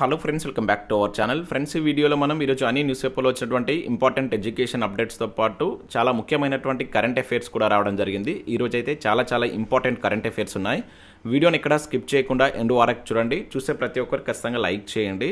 Hello friends, welcome back to our channel. Friends, ఈ వీడియోలో మనం ఈరోజు అన్ని న్యూస్ పేపర్లో వచ్చినటువంటి ఇంపార్టెంట్ ఎడ్యుకేషన్ అప్డేట్స్తో పాటు చాలా ముఖ్యమైనటువంటి కరెంట్ అఫైర్స్ కూడా రావడం జరిగింది. ఈరోజు అయితే చాలా ఇంపార్టెంట్ కరెంట్ అఫైర్స్ ఉన్నాయి. వీడియోని ఎక్కడ స్కిప్ చేయకుండా ఎండ్ వరకు చూడండి. చూసే ప్రతి ఒక్కరు ఖచ్చితంగా లైక్ చేయండి.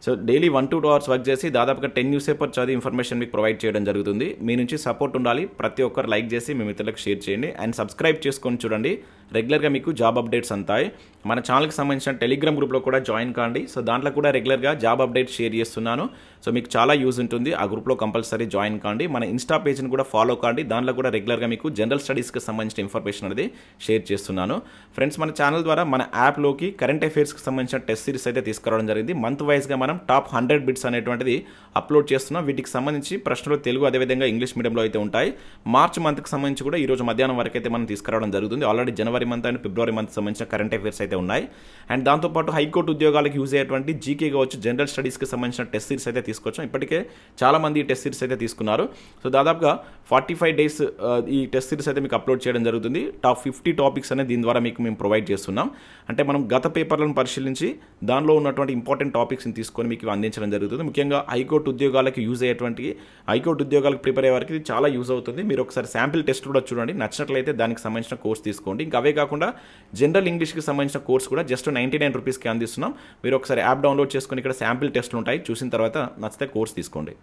So daily 1 to 2 hours work చేసి దాదాపుగా 10 న్యూస్ పేపర్ చదివి ఇన్ఫర్మేషన్ మీకు ప్రొవైడ్ చేయడం జరుగుతుంది. మీ నుంచి సపోర్ట్ ఉండాలి. ప్రతి ఒక్కరు లైక్ చేసి మీ మిత్రులకు షేర్ చేయండి అండ్ సబ్స్క్రైబ్ చేసుకొని చూడండి. రెగ్యులర్గా మీకు జాబ్ అప్డేట్స్ అంతాయి. మన ఛానల్కి సంబంధించిన టెలిగ్రామ్ గ్రూప్లో కూడా జాయిన్ కాండి. సో దాంట్లో కూడా రెగ్యులర్గా జాబ్ అప్డేట్స్ షేర్ చేస్తున్నాను. సో మీకు చాలా యూజ్ ఉంటుంది. ఆ గ్రూప్లో కంపల్సరీ జాయిన్ కాండి. మన ఇన్స్టా పేజ్ని కూడా ఫాలో కాండి. దాంట్లో కూడా రెగ్యులర్గా మీకు జనరల్ స్టడీస్కి సంబంధించిన ఇన్ఫర్మేషన్ అనేది షేర్ చేస్తున్నాను. ఫ్రెండ్స్, మన ఛానల్ ద్వారా మన యాప్లోకి కరెంట్ అఫైర్స్కి సంబంధించిన టెస్ట్ సిరీస్ అయితే తీసుకురావడం జరిగింది. మంత్ వైజ్గా మనం టాప్ 100 బిట్స్ అనేటువంటిది అప్లోడ్ చేస్తున్నాం. వీటికి సంబంధించి ప్రశ్నలు తెలుగు అదేవిధంగా ఇంగ్లీష్ మీడియంలో అయితే ఉంటాయి. మార్చ్ మంత్కి సంబంధించి కూడా ఈరోజు మధ్యాహ్నం వరకు అయితే మనం తీసుకురావడం జరుగుతుంది. Already January month and February month సంబంధించిన కరెంట్ అఫైర్స్ అయితే ఉన్నాయి. అండ్ దాంతోపాటు హైకోర్టు ఉద్యోగాలకు యూజ్ అయ్యేటువంటి జీకే కావచ్చు, జనరల్ స్టడీస్కి సంబంధించిన టెస్ట్ సిరీస్ అయితే తీసుకొచ్చాం. ఇప్పటికే చాలామంది ఈ టెస్ట్ సిరీస్ అయితే తీసుకున్నారు. సో దాదాపుగా 45 days ఈ టెస్ట్ సిరీస్ అయితే మీకు అప్లోడ్ చేయడం జరుగుతుంది. టాప్ 50 టాపిక్స్ అనేది దీని ద్వారా మీకు మేము ప్రొవైడ్ చేస్తున్నాం. అంటే మనం గత పేపర్లను పరిశీలించి దానిలో ఉన్నటువంటి ఇంపార్టెంట్ టాపిక్స్ని తీసుకొని మీకు అందించడం జరుగుతుంది. ముఖ్యంగా హైకోర్టు ఉద్యోగాలకు యూజ్ అయ్యేటువంటి హైకోర్టు ఉద్యోగాలకు ప్రిపేర్ అయ్యే వారికి ఇది చాలా యూజ్ అవుతుంది. మీరు ఒకసారి శాంపిల్ టెస్ట్ కూడా చూడండి. నచ్చినట్లయితే దానికి సంబంధించిన కోర్స్ తీసుకోండి. ఇంకా అవే కాకుండా జనరల్ ఇంగ్లీష్కి సంబంధించిన కోర్స్ కూడా జస్ట్ 99 రూపీస్కి అందిస్తున్నాం. మీరు ఒకసారి యాప్ డౌన్లోడ్ చేసుకొని ఇక్కడ శాంపిల్ టెస్ట్లు ఉంటాయి. చూసిన తర్వాత నచ్చితే కోర్స్ తీసుకోండి.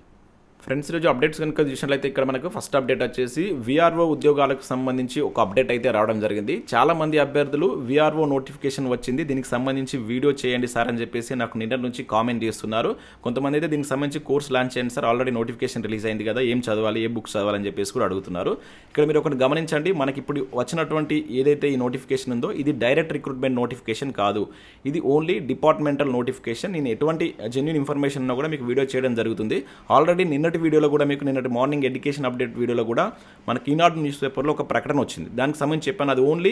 ఫ్రెండ్స్, ఈరోజు అప్డేట్స్ కనుక చూసినట్లయితే ఇక్కడ మనకు ఫస్ట్ అప్డేట్ వచ్చేసి విఆర్ఓ ఉద్యోగాలకు సంబంధించి ఒక అప్డేట్ అయితే రావడం జరిగింది. చాలా మంది అభ్యర్థులు విఆర్ఓ నోటిఫికేషన్ వచ్చింది, దీనికి సంబంధించి వీడియో చేయండి సార్ అని చెప్పేసి నాకు నిన్న నుంచి కామెంట్ చేస్తున్నారు. కొంతమంది అయితే దీనికి సంబంధించి కోర్స్ లాంచ్ చేయండి సార్, ఆల్రెడీ నోటిఫికేషన్ రిలీజ్ అయింది కదా, ఏం చదవాలి, ఏ బుక్స్ చదవాలని చెప్పేసి కూడా అడుగుతున్నారు. ఇక్కడ మీరు ఒకటి గమనించండి, మనకి ఇప్పుడు వచ్చినటువంటి ఏదైతే ఈ నోటిఫికేషన్ ఉందో ఇది డైరెక్ట్ రిక్రూట్మెంట్ నోటిఫికేషన్ కాదు. ఇది ఓన్లీ డిపార్ట్మెంటల్ నోటిఫికేషన్. నేను ఎటువంటి జెన్యూన్ ఇన్ఫర్మేషన్ ఉన్నా కూడా మీకు వీడియో చేయడం జరుగుతుంది. ఆల్రెడీ నిన్నటి వీడియోలో కూడా మీకు నిన్నటి మార్నింగ్ ఎడ్యుకేషన్ అప్డేట్ వీడియోలో కూడా మనకి ఈనాడు న్యూస్ పేపర్లో ఒక ప్రకటన వచ్చింది. దానికి సంబంధించి చెప్పాను, అది ఓన్లీ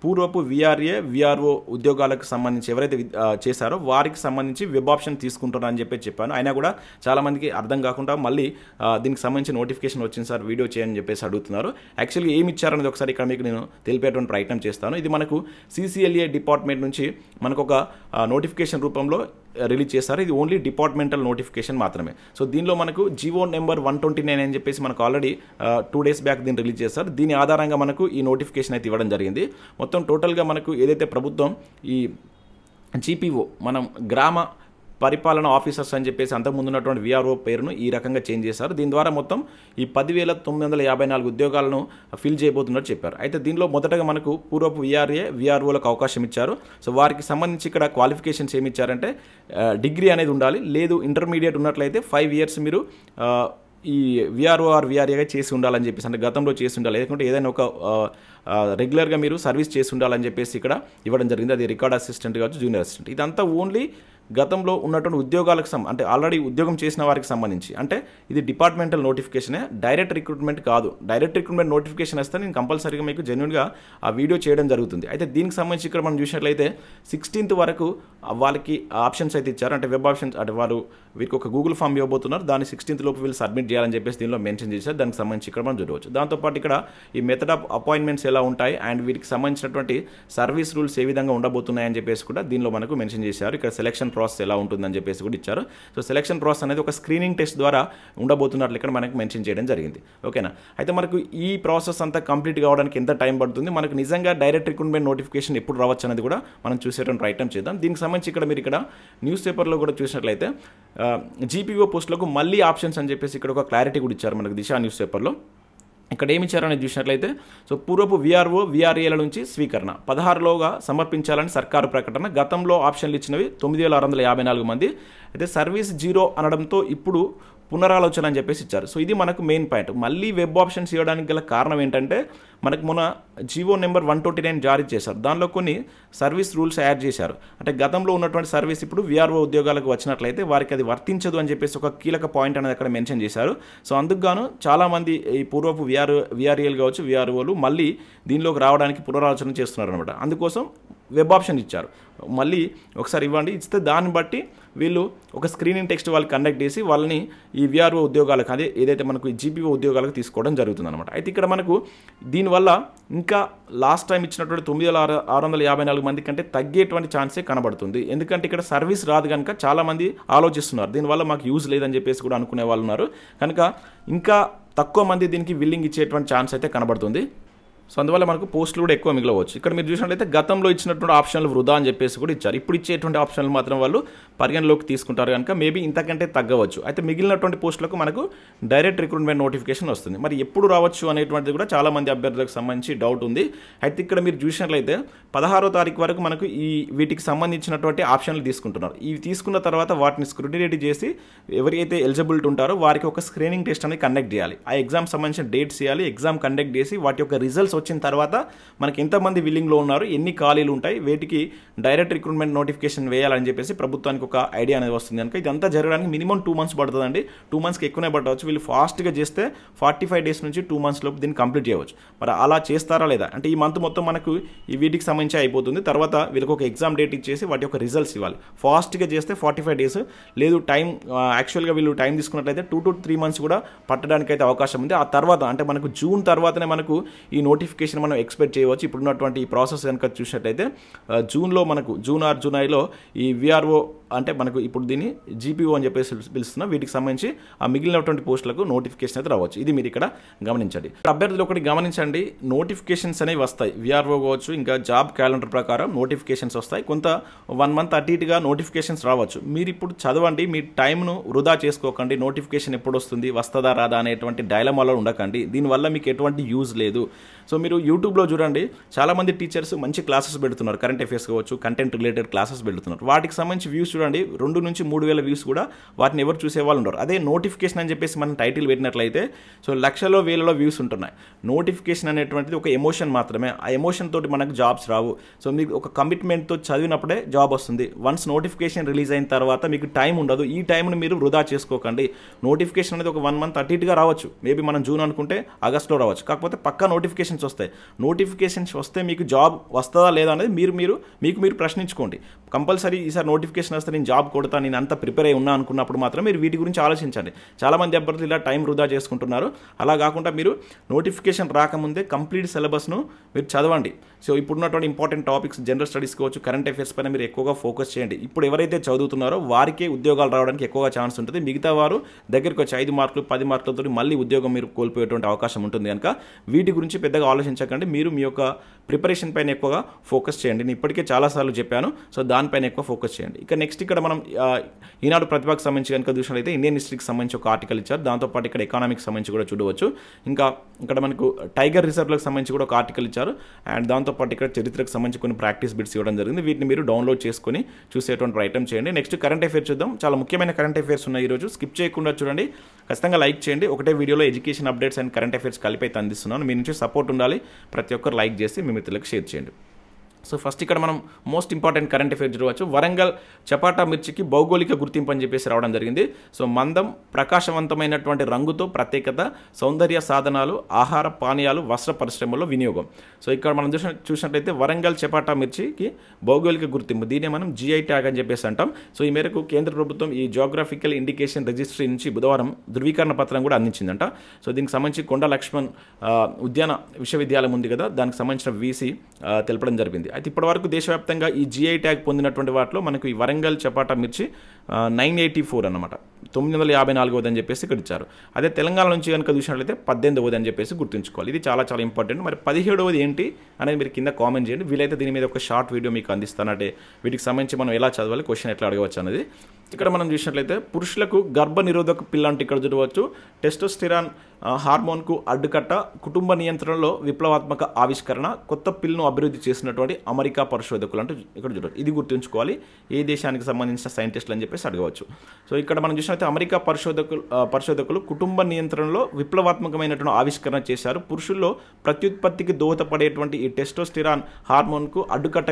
పూర్వపు విఆర్ఏ విఆర్ఓ ఉద్యోగాలకు సంబంధించి ఎవరైతే చేశారో వారికి సంబంధించి వెబ్ ఆప్షన్ తీసుకుంటారని చెప్పాను. అయినా కూడా చాలామందికి అర్థం కాకుండా మళ్ళీ దీనికి సంబంధించి నోటిఫికేషన్ వచ్చింది సార్, వీడియో చేయని చెప్పేసి అడుగుతున్నారు. యాక్చువల్గా ఏమి ఇచ్చారనేది ఒకసారి ఇక్కడ మీకు నేను తెలిపేటువంటి ప్రయత్నం చేస్తాను. ఇది మనకు CCLA డిపార్ట్మెంట్ నుంచి మనకు ఒక నోటిఫికేషన్ రూపంలో రిలీజ్ చేస్తారు. ఇది ఓన్లీ డిపార్ట్మెంటల్ నోటిఫికేషన్ మాత్రమే. సో దీనిలో మనకు జీవో నెంబర్ 129 అని చెప్పేసి మనకు ఆల్రెడీ 2 days బ్యాక్ దీన్ని రిలీజ్ చేస్తారు. దీని ఆధారంగా మనకు ఈ నోటిఫికేషన్ అయితే ఇవ్వడం జరిగింది. మొత్తం టోటల్గా మనకు ఏదైతే ప్రభుత్వం ఈ GPO మనం గ్రామ పరిపాలన ఆఫీసర్స్ అని చెప్పేసి అంతకుముందు ఉన్నటువంటి విఆర్ఓ పేరును ఈ రకంగా చేంజ్ చేశారు. దీని ద్వారా మొత్తం ఈ 10,954 ఉద్యోగాలను ఫిల్ చేయబోతున్నట్టు చెప్పారు. అయితే దీనిలో మొదటగా మనకు పూర్వపు విఆర్ఏ విఆర్ఓలకు అవకాశం ఇచ్చారు. సో వారికి సంబంధించి ఇక్కడ క్వాలిఫికేషన్స్ ఏమి ఇచ్చారంటే డిగ్రీ అనేది ఉండాలి, లేదు ఇంటర్మీడియట్ ఉన్నట్లయితే 5 years మీరు ఈ విఆర్ఓ ఆర్ విఆర్ఏగా చేసి ఉండాలని చెప్పేసి, అంటే గతంలో చేసి ఉండాలి, లేకుంటే ఏదైనా ఒక రెగ్యులర్గా మీరు సర్వీస్ చేసి ఉండాలని చెప్పేసి ఇక్కడ ఇవ్వడం జరిగింది. అది రికార్డ్ అసిస్టెంట్ కావచ్చు, జూనియర్ అసిస్టెంట్, ఇదంతా ఓన్లీ గతంలో ఉన్నటువంటి ఉద్యోగాలకు అంటే ఆల్రెడీ ఉద్యోగం చేసిన వారికి సంబంధించి. అంటే ఇది డిపార్ట్మెంటల్ నోటిఫికేషనే, డైరెక్ట్ రిక్రూట్మెంట్ కాదు. డైరెక్ట్ రిక్రూట్మెంట్ నోటిఫికేషన్ వస్తే నేను కంపల్సరీగా మీకు జెన్యున్గా ఆ వీడియో చేయడం జరుగుతుంది. అయితే దీనికి సంబంధించి ఇక్కడ మనం చూసినట్లయితే 16th వరకు వాళ్ళకి ఆప్షన్స్ అయితే ఇచ్చారు. అంటే వెబ్ ఆప్షన్స్, అంటే వీరికి ఒక గూగుల్ ఫామ్ ఇవ్వబోతున్నారు. దాన్ని 16th లోపు వీళ్ళు సబ్మిట్ చేయాలని చెప్పేసి దీనిలో మెన్షన్ చేశారు. దానికి సంబంధించి ఇక్కడ మనం చూడవచ్చు. దాంతోపాటు ఇక్కడ ఈ మెథడ్ ఆఫ్ అపాయింట్మెంట్స్ ఎలా ఉంటాయి అండ్ వీటికి సంబంధించినటువంటి సర్వీస్ రూల్స్ ఏ విధంగా ఉండబోతున్నాయని చెప్పేసి కూడా దీనిలో మనకు మెన్షన్ చేశారు. ఇక్కడ సెలక్షన్ ప్రాసెస్ ఎలా ఉంటుందని చెప్పేసి కూడా ఇచ్చారు. సో సెలక్షన్ ప్రాసెస్ అనేది ఒక స్క్రీనింగ్ టెస్ట్ ద్వారా ఉండబోతున్నట్లు ఇక్కడ మనకు మెన్షన్ చేయడం జరిగింది. ఓకేనా. అయితే మనకు ఈ ప్రాసెస్ అంతా కంప్లీట్ కావడానికి ఎంత టైం పడుతుంది, మనకు నిజంగా డైరెక్ట్ రిక్రూట్మెంట్ నోటిఫికేషన్ ఎప్పుడు రావచ్చు అనేది కూడా మనం చూసేటువంటి ప్రయత్నం చేద్దాం. దీనికి సంబంధించి ఇక్కడ మీరు ఇక్కడ న్యూస్ పేపర్లో కూడా చూసినట్లయితే GPO పోస్టులకు మళ్ళీ ఆప్షన్స్ అని చెప్పేసి ఇక్కడ ఒక క్లారిటీ కూడా ఇచ్చారు మనకు దిశ న్యూస్ పేపర్లో. ఇక్కడ ఏమి ఇచ్చారనేది చూసినట్లయితే, సో పూర్వపు విఆర్ఓ విఆర్ఏల నుంచి స్వీకరణ 16లోగా సమర్పించాలని సర్కారు ప్రకటన. గతంలో ఆప్షన్లు ఇచ్చినవి 9,654 మంది. అయితే సర్వీస్ 0 అనడంతో ఇప్పుడు పునరాలోచన అని చెప్పేసి ఇచ్చారు. సో ఇది మనకు మెయిన్ పాయింట్. మళ్ళీ వెబ్ ఆప్షన్స్ ఇవ్వడానికి గల కారణం ఏంటంటే మనకు మొన్న జీవో నెంబర్ 129 జారీ చేశారు. దానిలో కొన్ని సర్వీస్ రూల్స్ యాడ్ చేశారు. అంటే గతంలో ఉన్నటువంటి సర్వీస్ ఇప్పుడు విఆర్ఓ ఉద్యోగాలకు వచ్చినట్లయితే వారికి అది వర్తించదు అని చెప్పేసి ఒక కీలక పాయింట్ అనేది అక్కడ మెన్షన్ చేశారు. సో అందుకు గాను చాలామంది ఈ పూర్వపు విఆర్ఏలు కావచ్చు విఆర్ఓలు మళ్ళీ దీనిలోకి రావడానికి పునరాలోచన చేస్తున్నారు అనమాట. అందుకోసం వెబ్ ఆప్షన్ ఇచ్చారు. మళ్ళీ ఒకసారి ఇవ్వండి, ఇస్తే దాన్ని బట్టి వీళ్ళు ఒక స్క్రీనింగ్ టెస్ట్ వాళ్ళు కండక్ట్ చేసి వాళ్ళని ఈ విఆర్ఓ ఉద్యోగాలకు, అదే ఏదైతే మనకు ఈ జీపీఓ ఉద్యోగాలకు తీసుకోవడం జరుగుతుంది అనమాట. అయితే ఇక్కడ మనకు దీనివల్ల ఇంకా లాస్ట్ టైం ఇచ్చినటువంటి 9654 మంది కంటే తగ్గేటువంటి ఛాన్సే కనబడుతుంది. ఎందుకంటే ఇక్కడ సర్వీస్ రాదు కనుక చాలామంది ఆలోచిస్తున్నారు దీనివల్ల మాకు యూజ్ లేదని చెప్పేసి కూడా అనుకునే వాళ్ళు ఉన్నారు. కనుక ఇంకా తక్కువ మంది దీనికి విల్లింగ్ ఇచ్చేటువంటి ఛాన్స్ అయితే కనబడుతుంది. సో అందువల్ల మనకు పోస్టులు కూడా ఎక్కువ మిగలవచ్చు. ఇక్కడ మీరు చూసినట్లయితే గతంలో ఇచ్చినటువంటి ఆప్షన్లు వృధా అని చెప్పేసి కూడా ఇచ్చారు. ఇప్పుడు ఇచ్చేటువంటి ఆప్షన్లు మాత్రం వాళ్ళు పరిగణలోకి తీసుకుంటారు కనుక మేబీ ఇంతకంటే తగ్గవచ్చు. అయితే మిగిలినటువంటి పోస్టులకు మనకు డైరెక్ట్ రిక్రూట్మెంట్ నోటిఫికేషన్ వస్తుంది. మరి ఎప్పుడు రావచ్చు అనేటువంటిది కూడా చాలామంది అభ్యర్థులకు సంబంధించి డౌట్ ఉంది. అయితే ఇక్కడ మీరు చూసినట్లయితే 16వ తారీఖు వరకు మనకు వీటికి సంబంధించినటువంటి ఆప్షన్లు తీసుకుంటున్నారు. ఇవి తీసుకున్న తర్వాత వాటిని స్క్రూటినీ చేసి ఎవరైతే ఎలిజిబిలిటీ ఉంటారో వారికి ఒక స్క్రీనింగ్ టెస్ట్ అనేది కండక్ట్ చేయాలి. ఆ ఎగ్జామ్ సంబంధించిన డేట్స్ ఇవ్వాలి, ఎగ్జామ్ కండక్ట్ చేసి వాటి యొక్క రిజల్ట్స్ వచ్చిన తర్వాత మనకి ఎంతమంది విల్లింగ్లో ఉన్నారు, ఎన్ని ఖాళీలు ఉంటాయి, వేటికి డైరెక్ట్ రిక్రూట్మెంట్ నోటిఫికేషన్ వేయాలని చెప్పేసి ప్రభుత్వానికి ఒక ఐడియా అనేది వస్తుంది కనుక ఇదంతా జరగడానికి మినిమం 2 months పడుతుందండి. 2 monthsకి ఎక్కువనే పట్టవచ్చు. వీళ్ళు ఫాస్ట్గా చేస్తే 45 days నుంచి 2 months లోపు దీన్ని కంప్లీట్ చేయవచ్చు. మరి అలా చేస్తారా లేదా అంటే ఈ మంత్ మొత్తం మనకు ఈ వీటికి సంబంధించి అయిపోతుంది. తర్వాత వీళ్ళకి ఒక ఎగ్జామ్ డేట్ ఇచ్చేసి వాటి యొక్క రిజల్ట్స్ ఇవ్వాలి. ఫాస్ట్గా చేస్తే 45 days, లేదు టైం యాక్చువల్గా వీళ్ళు టైం తీసుకున్నట్లయితే 2 to 3 months కూడా పట్టడానికి అయితే అవకాశం ఉంది. ఆ తర్వాత అంటే మనకు జూన్ తర్వాతనే మనకు ఈ నోటిఫికేషన్ మనం ఎక్స్పెక్ట్ చేయవచ్చు. ఇప్పుడున్నటువంటి ఈ ప్రాసెస్ కనుక చూసినట్లయితే జూన్లో మనకు జూన్ ఆర్ జూలైలో ఈ విఆర్ఓ అంటే మనకు ఇప్పుడు దీన్ని జీపీఓ అని చెప్పేసి పిలుస్తున్నాం. వీటికి సంబంధించి ఆ మిగిలినటువంటి పోస్టులకు నోటిఫికేషన్ అయితే రావచ్చు. ఇది మీరు ఇక్కడ గమనించండి. అభ్యర్థులు ఒకటి గమనించండి, నోటిఫికేషన్స్ అనేవి వస్తాయి. విఆర్ఓ కావచ్చు, ఇంకా జాబ్ క్యాలెండర్ ప్రకారం నోటిఫికేషన్స్ వస్తాయి. కొంత 1 month అటు ఇటుగా నోటిఫికేషన్స్ రావచ్చు. మీరు ఇప్పుడు చదవండి, మీ టైంను వృధా చేసుకోకండి. నోటిఫికేషన్ ఎప్పుడు వస్తుంది, వస్తుందా రాదా అనేటువంటి డైలమాలో ఉండకండి. దీనివల్ల మీకు ఎటువంటి యూజ్ లేదు. సో మీరు యూట్యూబ్లో చూడండి, చాలామంది టీచర్స్ మంచి క్లాసెస్ పెడుతున్నారు. కరెంట్ అఫేర్స్ కావచ్చు, కంటెంట్ రిలేటెడ్ క్లాసెస్ పెడుతున్నారు. వాటికి సంబంధించి వ్యూస్ చూడండి, 2 నుంచి 3,000 వ్యూస్ కూడా వాటిని ఎవరు చూసే వాళ్ళు ఉండరు. అదే నోటిఫికేషన్ అని చెప్పేసి మనం టైటిల్ పెట్టినట్లయితే సో లక్షలో వేలలో వ్యూస్ ఉంటున్నాయి. నోటిఫికేషన్ అనేటువంటిది ఒక ఎమోషన్ మాత్రమే. ఆ ఎమోషన్ తోటి మనకు జాబ్స్ రావు. సో మీకు ఒక కమిట్మెంట్తో చదివినప్పుడే జాబ్ వస్తుంది. వన్స్ నోటిఫికేషన్ రిలీజ్ అయిన తర్వాత మీకు టైం ఉండదు. ఈ టైంను మీరు వృధా చేసుకోకండి. నోటిఫికేషన్ అనేది ఒక 1 month అటు ఇటుగా రావచ్చు. మేబీ మనం జూన్ అనుకుంటే ఆగస్టులో రావచ్చు. కాకపోతే పక్కా నోటిఫికేషన్స్ వస్తాయి. నోటిఫికేషన్స్ వస్తే మీకు జాబ్ వస్తుందా లేదా అనేది మీరు ప్రశ్నించుకోండి. కంపల్సరీ ఈసారి నోటిఫికేషన్ వస్తే నేను జాబ్ కొడతాను, నేను అంత ప్రిపేర్ అయి ఉన్నా అనుకున్నప్పుడు మాత్రం మీరు వీటి గురించి ఆలోచించండి. చాలామంది అభ్యర్థులు ఇలా టైం వృధా చేసుకుంటున్నారు. అలా కాకుండా మీరు నోటిఫికేషన్ రాకముందే కంప్లీట్ సిలబస్ను మీరు చదవండి. సో ఇప్పుడున్నటువంటి ఇంపార్టెంట్ టాపిక్స్ జనరల్ స్టడీస్ కావచ్చు, కరెంట్ అఫేర్స్ పైన మీరు ఎక్కువగా ఫోకస్ చేయండి. ఇప్పుడు ఎవరైతే చదువుతున్నారో వారికే ఉద్యోగాలు రావడానికి ఎక్కువగా ఛాన్స్ ఉంటుంది. మిగతా వారు దగ్గరికి వచ్చి 5 మార్కులు 10 మార్కులతో మళ్ళీ ఉద్యోగం మీరు కోల్పోయేటువంటి అవకాశం ఉంటుంది కనుక వీటి గురించి పెద్దగా ఆలోచించకండి. మీరు మీ యొక్క ప్రిపరేషన్ పైన ఎక్కువగా ఫోకస్ చేయండి. నేను ఇప్పటికే చాలాసార్లు చెప్పాను. సో దానిపైన ఎక్కువ ఫోకస్ చేయండి. ఇక నెక్స్ట్ ఇక్కడ మనం ఈనాడు ప్రతిభకు సంబంధించి కనుక చూసినట్లయితే ఇండియన్ హిస్టరీకి సంబంధించి ఒక ఆర్టికల్ ఇచ్చారు. దాంతోపాటు ఇక్కడ ఎకానామిక్స్ సంబంధించి కూడా చూడవచ్చు. ఇంకా ఇక్కడ మనకు టైగర్ రిజర్వ్లకు సంబంధించి కూడా ఒక ఆర్టికల్ ఇచ్చారు. అండ్ దాంతోపాటు ఇక్కడ చరిత్రకు సంబంధించి కొన్ని ప్రాక్టీస్ బిట్స్ ఇవ్వడం జరిగింది. వీటిని మీరు డౌన్లోడ్ చేసుకొని చూసేటువంటి ప్రయత్నం చేయండి. నెక్స్ట్ కరెంట్ అఫేర్స్ చూద్దాం. చాలా ముఖ్యమైన కరెంట్ అఫేర్స్ ఉన్నాయి ఈరోజు. స్కిప్ చేయకుండా చూడండి. ఖచ్చితంగా లైక్ చేయండి. ఒకటే వీడియోలో education updates and current affairs కలిపి అయితే అందిస్తున్నాను. మీ నుంచి సపోర్ట్ ఉండాలి. ప్రతి ఒక్కరు లైక్ చేసి మీ మిత్రులకు షేర్ చేయండి. సో ఫస్ట్ ఇక్కడ మనం మోస్ట్ ఇంపార్టెంట్ కరెంట్ అఫేర్స్ చూడవచ్చు. వరంగల్ చపాటా మిర్చికి భౌగోళిక గుర్తింపు అని చెప్పేసి రావడం జరిగింది. సో మందం, ప్రకాశవంతమైనటువంటి రంగుతో ప్రత్యేకత, సౌందర్య సాధనాలు, ఆహార పానీయాలు, వస్త్ర పరిశ్రమలో వినియోగం. సో ఇక్కడ మనం చూసినట్లయితే వరంగల్ చపాటా మిర్చికి భౌగోళిక గుర్తింపు, దీనే మనం GI ట్యాగ్ అని చెప్పేసి అంటాం. సో ఈ మేరకు కేంద్ర ప్రభుత్వం ఈ జియోగ్రాఫికల్ ఇండికేషన్ రిజిస్ట్రీ నుంచి బుధవారం ధృవీకరణ పత్రం కూడా అందించిందంట. సో దీనికి సంబంధించి కొండ లక్ష్మణ్ ఉద్యాన విశ్వవిద్యాలయం ఉంది కదా, దానికి సంబంధించిన VC తెలపడం జరిగింది. అయితే ఇప్పటివరకు దేశవ్యాప్తంగా ఈ GI ట్యాగ్ పొందినటువంటి వాటిలో మనకు ఈ వరంగల్ చపాటా మిర్చి 984 అన్నమాట, 954వ అని చెప్పేసి ఇక్కడ ఇచ్చారు. అదే తెలంగాణ నుంచి కనుక చూసినట్లయితే 18వ అని చెప్పేసి గుర్తుంచుకోవాలి. ఇది చాలా చాలా ఇంపార్టెంట్. మరి 17వది ఏంటి అనేది మీరు కింద కామెంట్ చేయండి. వీలైతే దీని మీద ఒక షార్ట్ వీడియో మీకు అందిస్తానంటే వీటికి సంబంధించి మనం ఎలా చదవాలి, క్వశ్చన్ ఎట్లా అడగవచ్చు అనేది. ఇక్కడ మనం చూసినట్లయితే పురుషులకు గర్భ నిరోధక పిల్ల అంటే ఇక్కడ చూడవచ్చు. టెస్టోస్టెరాన్ హార్మోన్కు అడ్డుకట్ట, కుటుంబ నియంత్రణలో విప్లవాత్మక ఆవిష్కరణ, కొత్త పిల్ను అభివృద్ధి చేసినటువంటి అమెరికా పరిశోధకులు అంటే ఇక్కడ చూడవచ్చు. ఇది గుర్తుంచుకోవాలి. ఏ దేశానికి సంబంధించిన సైంటిస్టులు అని చెప్పేసి అడగవచ్చు. సో ఇక్కడ మనం చూసినట్లయితే అమెరికా పరిశోధకులు కుటుంబ నియంత్రణలో విప్లవాత్మకమైనటువంటి ఆవిష్కరణ చేశారు. పురుషుల్లో ప్రత్యుత్పత్తికి దోహదపడేటువంటి ఈ టెస్టోస్టెరాన్ హార్మోన్కు అడ్డుకట్ట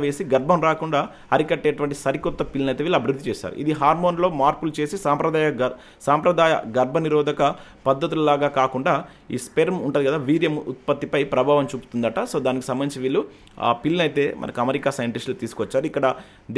వేసి గర్భం రాకుండా అరికట్టేటువంటి సరికొత్త పిల్లని అయితే వీళ్ళు అభివృద్ధి చేస్తారు. ఇది హార్మోన్లో మార్పులు చేసి సాంప్రదాయ గర్భనిరోధక పద్ధతులలాగా కాకుండా ఈ స్పెర్మ్ ఉంటుంది కదా, వీర్యం ఉత్పత్తిపై ప్రభావం చూపుతుందట. సో దానికి సంబంధించి వీళ్ళు ఆ పిల్లని అయితే మనకు అమెరికా సైంటిస్టులు తీసుకొచ్చారు. ఇక్కడ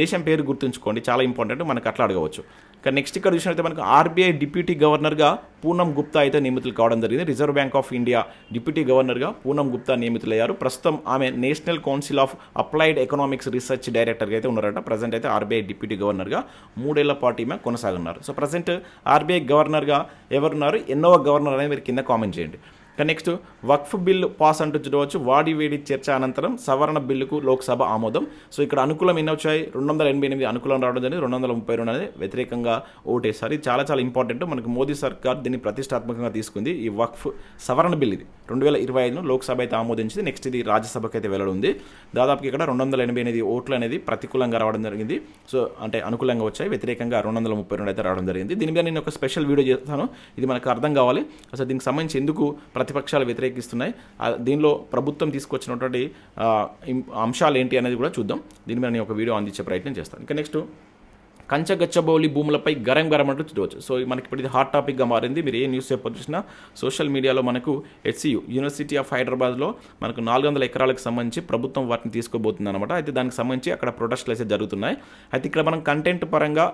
దేశం పేరు గుర్తుంచుకోండి, చాలా ఇంపార్టెంట్, మనకు అట్లా అడగవచ్చు. ఇక నెక్స్ట్ ఇక్కడ చూసినట్లయితే మనకు ఆర్బీఐ డిప్యూటీ గవర్నర్గా పూనం గుప్తా అయితే నియమితులు కావడం జరిగింది. Reserve bank of India deputy గవర్నర్గా పూనం గుప్తా నియమితులయ్యారు. ప్రస్తుతం ఆమె national council of applied economics research డైరెక్టర్గా అయితే ఉన్నారట. ప్రజెంట్ అయితే ఆర్బీఐ డిప్యూటీ గవర్నర్గా 3 ఏళ్ల పాటు ఈమె కొనసాగున్నారు. సో ప్రజెంట్ ఆర్బీఐ గవర్నర్గా ఎవరున్నారు, ఎన్నో గవర్నర్ అనేది మీరు కింద కామెంట్ చేయండి. నెక్స్ట్ వక్ఫ్ బిల్లు పాస్ అంటూ చూడవచ్చు. వాడి వేడి చర్చ అనంతరం సవరణ బిల్లుకు లోక్సభ ఆమోదం. సో ఇక్కడ అనుకూలం ఎన్ని వచ్చాయి, 288 అనుకూలం రావడం జరిగింది, 232 అనేది వ్యతిరేకంగా ఓటేశారు. ఇది చాలా చాలా ఇంపార్టెంట్. మనకు మోదీ సర్కార్ దీన్ని ప్రతిష్టాత్మకంగా తీసుకుంది. ఈ వక్ఫ్ సవరణ బిల్ ఇది 2025 లోక్సభ అయితే ఆమోదించింది. నెక్స్ట్ ఇది రాజ్యసభకు అయితే వెళ్ళనుంది. దాదాపుకి ఇక్కడ 288 ఓట్లు అనేది ప్రతికూలంగా రావడం జరిగింది. సో అంటే అనుకూలంగా వచ్చాయి, వ్యతిరేకంగా 232 అయితే రావడం జరిగింది. దీని మీద నేను ఒక స్పెషల్ వీడియో చేస్తాను, ఇది మనకు అర్థం కావాలి. అసలు దీనికి సంబంధించి ఎందుకు ప్రతిపక్షాలు వ్యతిరేకిస్తున్నాయి, దీనిలో ప్రభుత్వం తీసుకొచ్చినటువంటి అంశాలు ఏంటి అనేది కూడా చూద్దాం. దీని మీద నేను ఒక వీడియో అందించే ప్రయత్నం చేస్తాను. ఇంకా నెక్స్ట్ కంచగచ్చబౌలి భూములపై గరం అంటూ చూడవచ్చు. సో మనకి ఇప్పుడు ఇది హాట్ టాపిక్గా మారింది. మీరు ఏ న్యూస్ పేపర్ చూసినా సోషల్ మీడియాలో మనకు HCU యూనివర్సిటీ ఆఫ్ హైదరాబాద్లో మనకు 400 ఎకరాలకు సంబంధించి ప్రభుత్వం వాటిని తీసుకోబోతుంది అనమాట. అయితే దానికి సంబంధించి అక్కడ ప్రొటెస్ట్లు అయితే జరుగుతున్నాయి. అయితే ఇక్కడ మనం కంటెంట్ పరంగా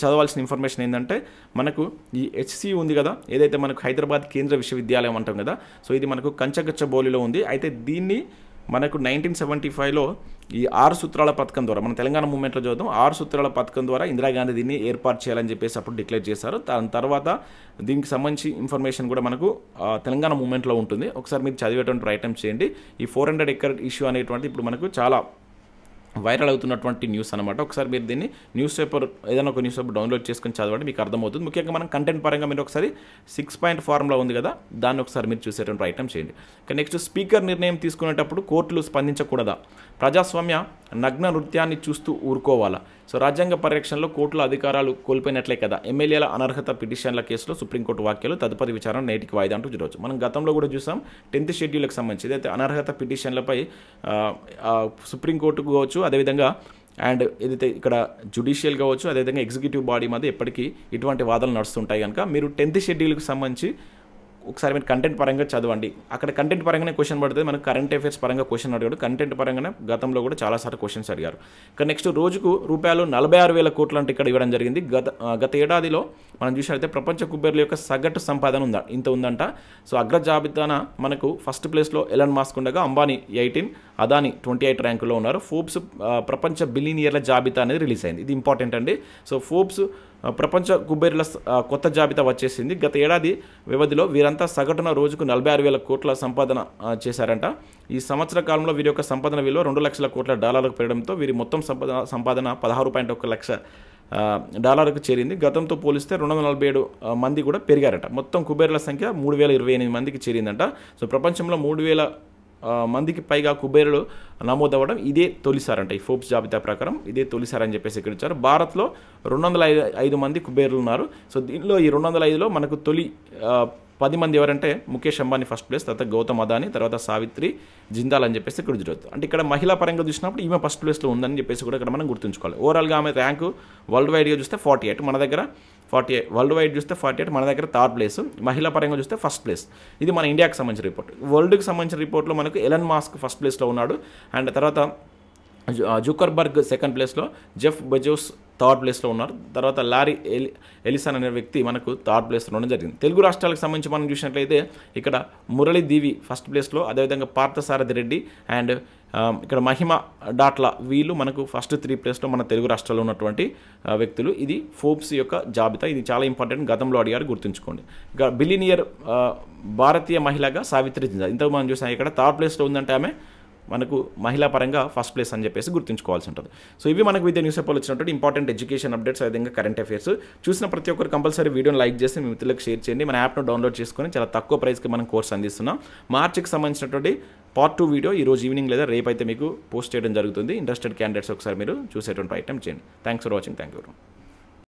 చదవాల్సిన ఇన్ఫర్మేషన్ ఏంటంటే, మనకు ఈ HCU ఉంది కదా, ఏదైతే మనకు హైదరాబాద్ కేంద్ర విశ్వవిద్యాలయం అంటాం కదా, సో ఇది మనకు కంచగచ్చబౌలిలో ఉంది. అయితే దీన్ని మనకు 1975లో ఈ 6 సూత్రాల పథకం ద్వారా, మన తెలంగాణ మూవ్మెంట్లో చూద్దాం, 6 సూత్రాల పథకం ద్వారా ఇందిరాగాంధీ దీన్ని ఏర్పాటు చేయాలని చెప్పేసి అప్పుడు డిక్లేర్ చేశారు. దాని తర్వాత దీనికి సంబంధించి ఇన్ఫర్మేషన్ కూడా మనకు తెలంగాణ మూవ్మెంట్లో ఉంటుంది. ఒకసారి మీరు చదివేటువంటి ప్రయత్నం చేయండి. ఈ 400 ఎకర్ ఇష్యూ అనేటువంటి ఇప్పుడు మనకు చాలా వైరల్ అవుతున్నటువంటి న్యూస్ అనమాట. ఒకసారి మీరు దీన్ని న్యూస్ పేపర్ ఏదైనా ఒక న్యూస్ పేపర్ డౌన్లోడ్ చేసుకొని చదవండి, మీకు అర్థమవుతుంది. ముఖ్యంగా మనం కంటెంట్ పరంగా మీరు ఒకసారి 6 పాయింట్ ఫార్ములా ఉంది కదా, దాన్ని ఒకసారి మీరు చూసేటువంటి ప్రయత్నం చేయండి. నెక్స్ట్ స్పీకర్ నిర్ణయం తీసుకునేటప్పుడు కోర్టులు స్పందించకూడదా, ప్రజాస్వామ్య నగ్న నృత్యాన్ని చూస్తూ ఊరుకోవాలా. సో రాజ్యాంగ పరిరక్షణలో కోర్టుల అధికారాలు కోల్పోయినట్లే కదా. ఎమ్మెల్యేల అనర్హత పిటిషన్ల కేసులో సుప్రీంకోర్టు వ్యాఖ్యలు, తదుపరి విచారణ నేటికి వాయిదా అంటూ చూడవచ్చు. మనం గతంలో కూడా చూసాం 10th షెడ్యూల్కి సంబంధించి ఏదైతే అనర్హత పిటిషన్లపై సుప్రీంకోర్టుకు కావచ్చు, అదేవిధంగా అండ్ ఏదైతే ఇక్కడ జ్యుడిషియల్ కావచ్చు, అదేవిధంగా ఎగ్జిక్యూటివ్ బాడీ మధ్య ఎప్పటికీ ఇటువంటి వాదనలు నడుస్తుంటాయి కనుక మీరు 10th షెడ్యూల్కి సంబంధించి ఒకసారి మీరు కంటెంట్ పరంగా చదవండి. అక్కడ కంటెంట్ పరంగానే క్వశ్చన్ పడుతుంది, మనకు కరెంట్ అఫైర్స్ పరంగా క్వశ్చన్ అడిగాడు. కంటెంట్ పరంగానే గతంలో కూడా చాలాసార్లు క్వశ్చన్స్ అడిగారు. ఇక నెక్స్ట్ రోజుకు రూపాయలు 46,000 కోట్లు అంటే ఇక్కడ ఇవ్వడం జరిగింది. గత ఏడాదిలో మనం చూసినట్లయితే ప్రపంచ కుబేర్ల యొక్క సగటు సంపాదన ఇంత ఉందంట. సో అగ్ర జాబితాన మనకు ఫస్ట్ ప్లేస్లో ఎలన్ మాస్క్ ఉండగా అంబానీ 18, అదానీ 28 ర్యాంకులో ఉన్నారు. ఫోర్బ్స్ ప్రపంచ బిలియనియర్ల జాబితా అనేది రిలీజ్ అయింది. ఇది ఇంపార్టెంట్ అండి. సో ఫోర్బ్స్ ప్రపంచ కుబేర్ల కొత్త జాబితా వచ్చేసింది. గత ఏడాది వ్యవధిలో వీరంతా సగటున రోజుకు 46,000 కోట్ల సంపాదన చేశారంట. ఈ సంవత్సర కాలంలో వీరి యొక్క సంపాదన విలువ $2 లక్షల కోట్ల పెరగడంతో వీరి మొత్తం సంపాదన $16.1 లక్ష డాలర్కు చేరింది. గతంతో పోలిస్తే 247 మంది కూడా పెరిగారట. మొత్తం కుబేర్ల సంఖ్య 3,028 మందికి చేరిందంట. సో ప్రపంచంలో 3,000 మందికి పైగా కుబేరులు నమోదవ్వడం ఇదే తొలిసారంట. ఈ ఫోర్బ్స్ జాబితా ప్రకారం ఇదే తొలిసారని చెప్పేసి ఇక్కడ ఇచ్చారు. భారత్లో 205 మంది కుబేరులు ఉన్నారు. సో దీనిలో ఈ 205లో మనకు తొలి 10 మంది ఎవరంటే ముఖేష్ అంబానీ ఫస్ట్ ప్లేస్, తర్వాత గౌతమ్ అదానీ, తర్వాత సావిత్రి జిందాల్ అని చెప్పేసి ఇక్కడ జరుగుతుంది. అంటే ఇక్కడ మహిళా పరంగా చూసినప్పుడు ఈమె ఫస్ట్ ప్లేస్లో ఉందని చెప్పేసి కూడా ఇక్కడ మనం గుర్తుంచుకోవాలి. ఓవరాల్గా ఆమె ర్యాంకు వరల్డ్ వైడ్గా చూస్తే 48, మన దగ్గర 48, వరల్డ్ వైడ్ చూస్తే 48, మన దగ్గర థర్డ్ ప్లేస్, మహిళా పరంగా చూస్తే ఫస్ట్ ప్లేస్. ఇది మన ఇండియాకి సంబంధించిన రిపోర్ట్. వరల్డ్కి సంబంధించిన రిపోర్ట్లో మనకు ఎలన్ మాస్క్ ఫస్ట్ ప్లేస్లో ఉన్నాడు, అండ్ తర్వాత జుకర్బర్గ్ సెకండ్ ప్లేస్లో, జెఫ్ బెజోస్ థర్డ్ ప్లేస్లో ఉన్నారు. తర్వాత లారీ ఎలిసన్ అనే వ్యక్తి మనకు థర్డ్ ప్లేస్లో ఉండడం జరిగింది. తెలుగు రాష్ట్రాలకు సంబంధించి మనం చూసినట్లయితే ఇక్కడ మురళీ దేవి ఫస్ట్ ప్లేస్లో, అదేవిధంగా పార్థసారథి రెడ్డి అండ్ ఇక్కడ మహిమ డాట్ల వీళ్ళు మనకు ఫస్ట్ 3 ప్లేస్లో మన తెలుగు రాష్ట్రాల్లో ఉన్నటువంటి వ్యక్తులు. ఇది ఫోర్బ్స్ యొక్క జాబితా. ఇది చాలా ఇంపార్టెంట్, గతంలో అడిగారు, గుర్తుంచుకోండి. ఇక బిలియనియర్ భారతీయ మహిళగా సావిత్రి జిందాల్, ఇంతకు మనం చూసాం ఇక్కడ థర్డ్ ప్లేస్లో ఉందంటే ఆమె మనకు మహిళా పరంగా ఫస్ట్ ప్లేస్ అని చెప్పేసి గుర్తుంచుకోవాల్సి ఉంటుంది. సో ఇవి మనకు వివిధ న్యూస్ పేపర్లు వచ్చినటువంటి ఇంపార్టెంట్ ఎడ్యుకేషన్ అప్డేట్స్, అదేవిధంగా కరెంట్ అఫైర్స్. చూసిన ప్రతి ఒక్కరు కంపల్సరీ వీడియోని లైక్ చేసి మీ మిత్రులకు షేర్ చేయండి. మన యాప్ను డౌన్లోడ్ చేసుకొని చాలా తక్కువ ప్రైస్కి మనం కోర్స్ అందిస్తున్నాం. మార్చికి సంబంధించినటువంటి పార్ట్ 2 వీడియో ఈరోజు ఈవినింగ్ లేదా రేపు అయితే మీకు పోస్ట్ చేయడం జరుగుతుంది. ఇంట్రెస్టెడ్ క్యాండిడేట్స్ ఒకసారి మీరు చూసేటువంటి ప్రయత్నం చేయండి. Thanks for watching. Thank you.